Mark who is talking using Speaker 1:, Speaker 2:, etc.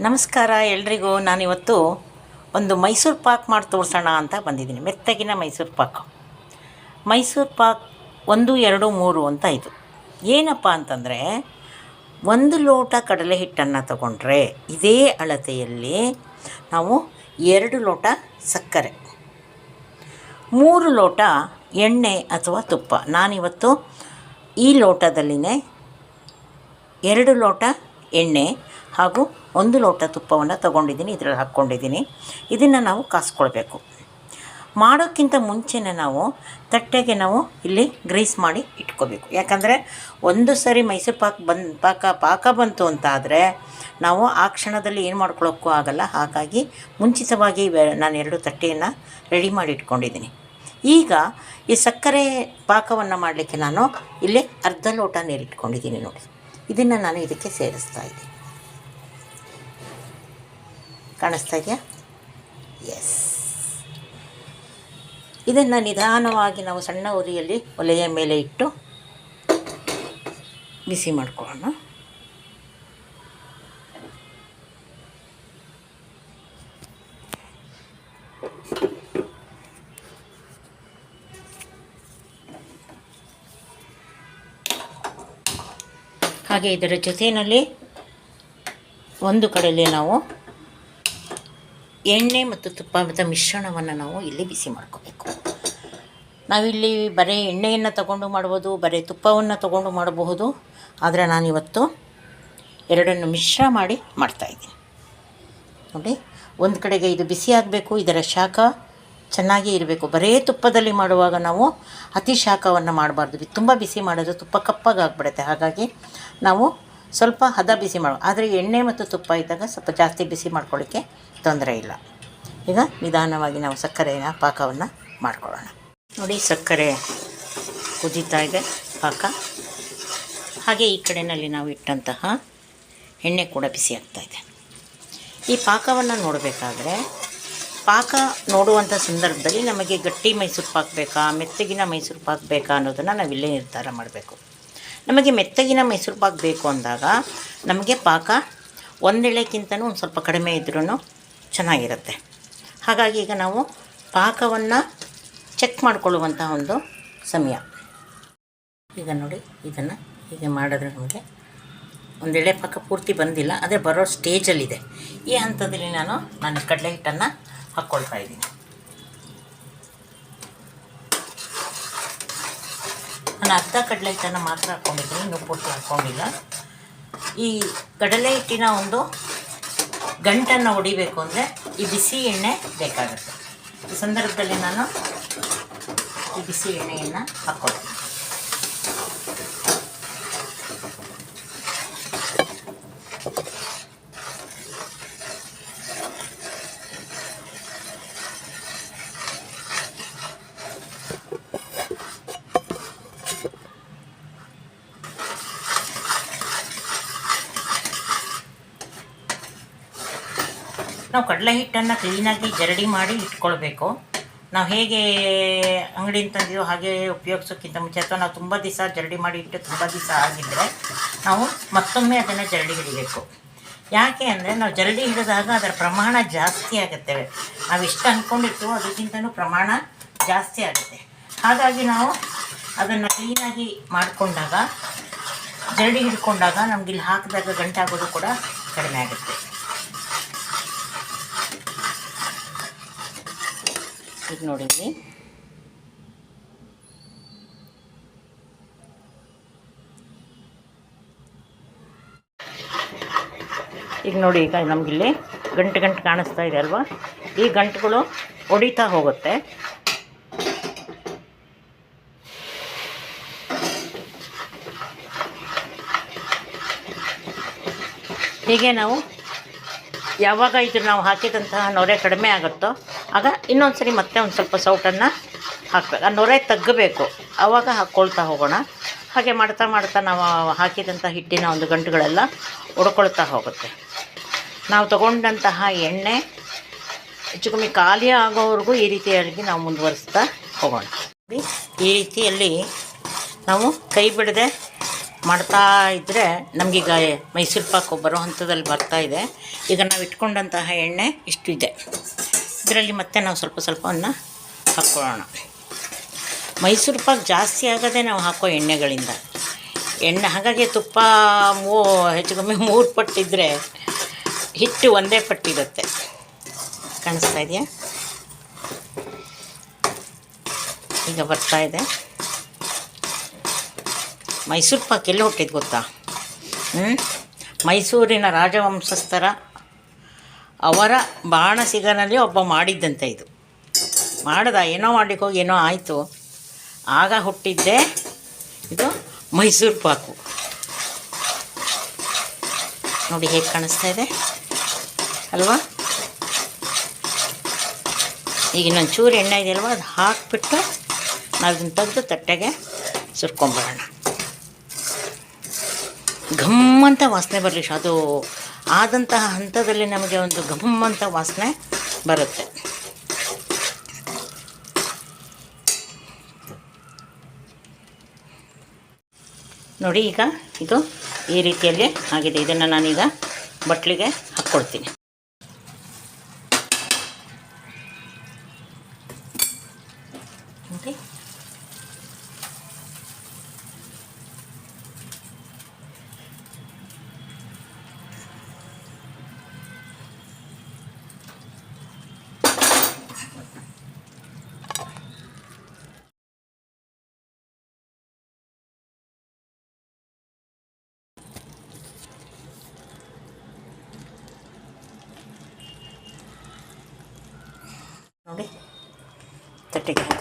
Speaker 1: ನಮಸ್ಕಾರ ಎಲ್ರಿಗೂ. ನಾನಿವತ್ತು ಒಂದು ಮೈಸೂರು ಪಾಕ್ ಮಾಡಿ ತೋರಿಸೋಣ ಅಂತ ಬಂದಿದ್ದೀನಿ. ಮೆತ್ತಗಿನ ಮೈಸೂರು ಪಾಕ್. ಮೈಸೂರು ಪಾಕ್ 1, 2, 3 ಅಂತ ಇದು. ಏನಪ್ಪ ಅಂತಂದರೆ, 1 ಲೋಟ ಕಡಲೆ ಹಿಟ್ಟನ್ನು ತಗೊಂಡ್ರೆ ಇದೇ ಅಳತೆಯಲ್ಲಿ ನಾವು 2 ಲೋಟ ಸಕ್ಕರೆ, 3 ಲೋಟ ಎಣ್ಣೆ ಅಥವಾ ತುಪ್ಪ. ನಾನಿವತ್ತು ಈ ಲೋಟದಲ್ಲಿನೇ 2 ಲೋಟ ಎಣ್ಣೆ ಹಾಗೂ 1 ಲೋಟ ತುಪ್ಪವನ್ನು ತೊಗೊಂಡಿದ್ದೀನಿ. ಇದರಲ್ಲಿ ಹಾಕ್ಕೊಂಡಿದ್ದೀನಿ. ಇದನ್ನು ನಾವು ಕಾಸ್ಕೊಳ್ಬೇಕು. ಮಾಡೋಕ್ಕಿಂತ ಮುಂಚೆನೇ ನಾವು ತಟ್ಟೆಗೆ ನಾವು ಇಲ್ಲಿ ಗ್ರೀಸ್ ಮಾಡಿ ಇಟ್ಕೋಬೇಕು. ಯಾಕಂದರೆ ಒಂದು ಸರಿ ಮೈಸೂರು ಪಾಕ ಬಂತು ಅಂತ ಆದರೆ ನಾವು ಆ ಕ್ಷಣದಲ್ಲಿ ಏನು ಮಾಡ್ಕೊಳ್ಳೋಕ್ಕೂ ಆಗಲ್ಲ. ಹಾಗಾಗಿ ಮುಂಚಿತವಾಗಿ ನಾನು 2 ತಟ್ಟೆಯನ್ನು ರೆಡಿ ಮಾಡಿ ಇಟ್ಕೊಂಡಿದ್ದೀನಿ. ಈಗ ಈ ಸಕ್ಕರೆ ಪಾಕವನ್ನು ಮಾಡಲಿಕ್ಕೆ ನಾನು ಇಲ್ಲಿ ಅರ್ಧ ಲೋಟ ನೀರಿಟ್ಕೊಂಡಿದ್ದೀನಿ. ನೋಡಿ, ಇದನ್ನು ನಾನು ಇದಕ್ಕೆ ಸೇರಿಸ್ತಾ ಇದ್ದೀನಿ. ಕಾಣಿಸ್ತಾ ಇದೆಯಾ? ಎಸ್. ಇದನ್ನು ನಿಧಾನವಾಗಿ ನಾವು ಸಣ್ಣ ಉರಿಯಲ್ಲಿ ಒಲೆಯ ಮೇಲೆ ಇಟ್ಟು ಬಿಸಿ ಮಾಡ್ಕೊಳ್ಳೋಣ. ಹಾಗೆ ಇದರ ಜೊತೆಯಲ್ಲಿ ಒಂದು ಕಡೆಯಲ್ಲಿ ನಾವು ಎಣ್ಣೆ ಮತ್ತು ತುಪ್ಪದ ಮಿಶ್ರಣವನ್ನು ನಾವು ಇಲ್ಲಿ ಬಿಸಿ ಮಾಡ್ಕೋಬೇಕು. ನಾವಿಲ್ಲಿ ಬರೀ ಎಣ್ಣೆಯನ್ನು ತಗೊಂಡು ಮಾಡ್ಬೋದು, ಬರೀ ತುಪ್ಪವನ್ನು ತಗೊಂಡು ಮಾಡಬಹುದು. ಆದರೆ ನಾನಿವತ್ತು ಎರಡನ್ನು ಮಿಶ್ರ ಮಾಡಿ ಮಾಡ್ತಾಯಿದ್ದೀನಿ. ನೋಡಿ, ಒಂದು ಕಡೆಗೆ ಇದು ಬಿಸಿ ಆಗಬೇಕು, ಇದರ ಶಾಖ ಚೆನ್ನಾಗಿ ಇರಬೇಕು. ಬರೀ ತುಪ್ಪದಲ್ಲಿ ಮಾಡುವಾಗ ನಾವು ಅತಿ ಶಾಖವನ್ನು ಮಾಡಬಾರ್ದು. ತುಂಬ ಬಿಸಿ ಮಾಡಿದ್ರೆ ತುಪ್ಪ ಕಪ್ಪಾಗಿಬಿಡುತ್ತೆ. ಹಾಗಾಗಿ ನಾವು ಸ್ವಲ್ಪ ಹದ ಬಿಸಿ ಆದರೆ ಎಣ್ಣೆ ಮತ್ತು ತುಪ್ಪ ಇದ್ದಾಗ ಸ್ವಲ್ಪ ಜಾಸ್ತಿ ಬಿಸಿ ಮಾಡ್ಕೊಳ್ಳಿಕ್ಕೆ ತೊಂದರೆ ಇಲ್ಲ. ಈಗ ನಿಧಾನವಾಗಿ ನಾವು ಸಕ್ಕರೆಯ ಪಾಕವನ್ನು ಮಾಡ್ಕೊಳ್ಳೋಣ. ನೋಡಿ, ಸಕ್ಕರೆ ಕುದೀತಾ ಇದೆ ಪಾಕ. ಹಾಗೆ ಈ ಕಡೆಯಲ್ಲಿ ನಾವು ಇಟ್ಟಂತಹ ಎಣ್ಣೆ ಕೂಡ ಬಿಸಿ ಆಗ್ತಾಯಿದೆ. ಈ ಪಾಕವನ್ನು ನೋಡಬೇಕಾದ್ರೆ ಪಾಕ ನೋಡುವಂಥ ಸಂದರ್ಭದಲ್ಲಿ ನಮಗೆ ಗಟ್ಟಿ ಮೈಸೂರು ಪಾಕ್ ಬೇಕಾ, ಮೆತ್ತಗಿನ ಮೈಸೂರು ಪಾಕ್ ಬೇಕಾ ಅನ್ನೋದನ್ನು ನಾವಿಲ್ಲೇ ನಿರ್ಧಾರ ಮಾಡಬೇಕು. ನಮಗೆ ಮೆತ್ತಗಿನ ಮೈಸೂರು ಪಾಕ್ ಬೇಕು ಅಂದಾಗ ನಮಗೆ ಪಾಕ ಒಂದೆಳೆಗಿಂತನೂ ಒಂದು ಸ್ವಲ್ಪ ಕಡಿಮೆ ಇದ್ರೂ ಚೆನ್ನಾಗಿರುತ್ತೆ. ಹಾಗಾಗಿ ಈಗ ನಾವು ಪಾಕವನ್ನು ಚೆಕ್ ಮಾಡಿಕೊಳ್ಳುವಂಥ ಒಂದು ಸಮಯ. ಈಗ ನೋಡಿ, ಇದನ್ನು ಹೀಗೆ ಮಾಡಿದ್ರೆ ನಮಗೆ ಒಂದೆಳೆ ಪಾಕ ಪೂರ್ತಿ ಬಂದಿಲ್ಲ, ಆದರೆ ಬರೋ ಸ್ಟೇಜಲ್ಲಿದೆ. ಈ ಹಂತದಲ್ಲಿ ನಾನು ಕಡಲೆ ಹಿಟ್ಟನ್ನು ಹಾಕ್ಕೊಳ್ತಾ ಇದ್ದೀನಿ. ನಾನು ಅರ್ಧ ಕಡಲೆ ಹಿಟ್ಟನ್ನು ಮಾತ್ರ ಹಾಕ್ಕೊಂಡಿದ್ದೀನಿ, ಇನ್ನೂ ಪೂರ್ತಿ ಹಾಕ್ಕೊಂಡಿಲ್ಲ. ಈ ಕಡಲೆ ಹಿಟ್ಟಿನ ಒಂದು ಗಂಟನ್ನು ಹೊಡಿಬೇಕು ಅಂದರೆ ಈ ಬಿಸಿ ಎಣ್ಣೆ ಬೇಕಾಗುತ್ತೆ. ಈ ಸಂದರ್ಭದಲ್ಲಿ ನಾನು ಈ ಬಿಸಿ ಎಣ್ಣೆಯನ್ನು ಹಾಕ್ಕೊಳ್ತೀನಿ. ನಾವು ಕಡಲೆ ಹಿಟ್ಟನ್ನು ಕ್ಲೀನಾಗಿ ಜರಡಿ ಮಾಡಿ ಇಟ್ಕೊಳ್ಬೇಕು. ನಾವು ಹೇಗೆ ಅಂಗಡಿಯಿಂದ ತಂದಿದ್ದೋ ಹಾಗೆ ಉಪಯೋಗಿಸೋಕ್ಕಿಂತ ಮುಂಚೆ, ಅಥವಾ ನಾವು ತುಂಬ ದಿವಸ ಜರಡಿ ಮಾಡಿ ಇಟ್ಟು ತುಂಬ ದಿವಸ ಆಗಿದ್ದರೆ ನಾವು ಮತ್ತೊಮ್ಮೆ ಅದನ್ನು ಜರಡಿ ಹಿಡಿಬೇಕು. ಯಾಕೆ ಅಂದರೆ ನಾವು ಜರಡಿ ಹಿಡಿದಾಗ ಅದರ ಪ್ರಮಾಣ ಜಾಸ್ತಿ ಆಗುತ್ತೆ. ನಾವು ಎಷ್ಟು ಅಂದ್ಕೊಂಡಿರ್ತೀವೋ ಅದಕ್ಕಿಂತಲೂ ಪ್ರಮಾಣ ಜಾಸ್ತಿ ಆಗುತ್ತೆ. ಹಾಗಾಗಿ ನಾವು ಅದನ್ನು ಕ್ಲೀನಾಗಿ ಮಾಡಿಕೊಂಡಾಗ, ಜರಡಿ ಹಿಡ್ಕೊಂಡಾಗ ನಮ್ಗೆ ಇಲ್ಲಿ ಹಾಕಿದಾಗ ಗಂಟಾಗೋದು ಕೂಡ ಕಡಿಮೆ ಆಗುತ್ತೆ. ಈಗ ನೋಡಿ, ಈಗ ನಮಗಿಲ್ಲಿ ಗಂಟು ಕಾಣಿಸ್ತಾ ಇದೆ ಅಲ್ವಾ? ಈ ಗಂಟುಗಳು ಹೊಡಿತಾ ಹೋಗುತ್ತೆ. ಹೀಗೆ ನಾವು ಯಾವಾಗ ಇದು ನಾವು ಹಾಕಿದಂತಹ ನೊರೆ ಕಡಿಮೆ ಆಗುತ್ತೋ ಆಗ ಇನ್ನೊಂದು ಸರಿ ಮತ್ತೆ ಒಂದು ಸ್ವಲ್ಪ ಸೌಟನ್ನು ಹಾಕಬೇಕು. ಆ ನೊರೆ ತಗ್ಗಬೇಕು, ಆವಾಗ ಹಾಕ್ಕೊಳ್ತಾ ಹೋಗೋಣ. ಹಾಗೆ ಮಾಡ್ತಾ ಮಾಡ್ತಾ ನಾವು ಹಾಕಿದಂಥ ಹಿಟ್ಟಿನ ಒಂದು ಗಂಟುಗಳೆಲ್ಲ ಒಡ್ಕೊಳ್ತಾ ಹೋಗುತ್ತೆ. ನಾವು ತಗೊಂಡಂತಹ ಎಣ್ಣೆ ಹೆಚ್ಚು ಕಮ್ಮಿ ಖಾಲಿ ಆಗೋವರೆಗೂ ಈ ರೀತಿಯಾಗಿ ನಾವು ಮುಂದುವರಿಸ್ತಾ ಹೋಗೋಣ. ಈ ರೀತಿಯಲ್ಲಿ ನಾವು ಕೈ ಬಿಡದೆ ಮಾಡ್ತಾ ಇದ್ದರೆ ನಮಗೀಗ ಮೈಸೂರು ಪಾಕು ಬರೋ ಹಂತದಲ್ಲಿ ಬರ್ತಾ ಇದೆ. ಈಗ ನಾವು ಇಟ್ಕೊಂಡಂತಹ ಎಣ್ಣೆ ಇಷ್ಟು ಇದೆ. ಇದರಲ್ಲಿ ಮತ್ತೆ ನಾವು ಸ್ವಲ್ಪ ಸ್ವಲ್ಪವನ್ನು ಹಾಕ್ಕೊಳ್ಳೋಣ. ಮೈಸೂರು ಪಾಕು ಜಾಸ್ತಿ ಆಗೋದೇ ನಾವು ಹಾಕೋ ಎಣ್ಣೆಗಳಿಂದ. ಹಾಗಾಗಿ ತುಪ್ಪ ಹೆಚ್ಚು ಕಮ್ಮಿ 3 ಪಟ್ಟಿದ್ದರೆ ಹಿಟ್ಟು ಒಂದೇ ಪಟ್ಟಿರುತ್ತೆ. ಕಾಣಿಸ್ತಾ ಇದೆಯಾ? ಈಗ ಬರ್ತಾ ಇದೆ. ಮೈಸೂರು ಪಾಕ್ ಎಲ್ಲಿ ಹುಟ್ಟಿದ್ದು ಗೊತ್ತಾ? ಮೈಸೂರಿನ ರಾಜವಂಶಸ್ಥರ ಅವರ ಬಾಣಸಿಗನಲ್ಲಿ ಒಬ್ಬ ಮಾಡಿದ್ದಂತೆ. ಇದು ಏನೋ ಮಾಡ್ಲಿಕ್ಕೆ ಹೋಗಿ ಏನೋ ಆಯಿತು, ಆಗ ಹುಟ್ಟಿದ್ದೆ ಇದು ಮೈಸೂರು ಪಾಕು. ನೋಡಿ ಹೇಗೆ ಕಾಣಿಸ್ತಾ ಇದೆ ಅಲ್ವಾ? ಈಗ ಇನ್ನೊಂದು ಚೂರು ಎಣ್ಣೆ ಇದೆಯಲ್ವ, ಅದು ಹಾಕಿಬಿಟ್ಟು ನಾವು ಇದನ್ನು ತೆಗೆದು ತಟ್ಟೆಗೆ ಸುರ್ಕೊಂಬರೋಣ. ಘಮ್ಮಂತ ವಾಸನೆ ಬರಲಿ. ಅದು ಆದಂತಹ ಹಂತದಲ್ಲಿ ನಮಗೆ ಒಂದು ಘಮ್ಮಂತ ವಾಸನೆ ಬರುತ್ತೆ. ನೋಡಿ ಈಗ ಇದು ಈ ರೀತಿಯಲ್ಲಿ ಆಗಿದೆ. ಇದನ್ನು ನಾನೀಗ ಬಟ್ಲಿಗೆ ಹಾಕ್ಕೊಡ್ತೀನಿ. ನೋಡಿ ನೋಡಿ ತಟ್ಟೆಗೆ ಹಾಕಿ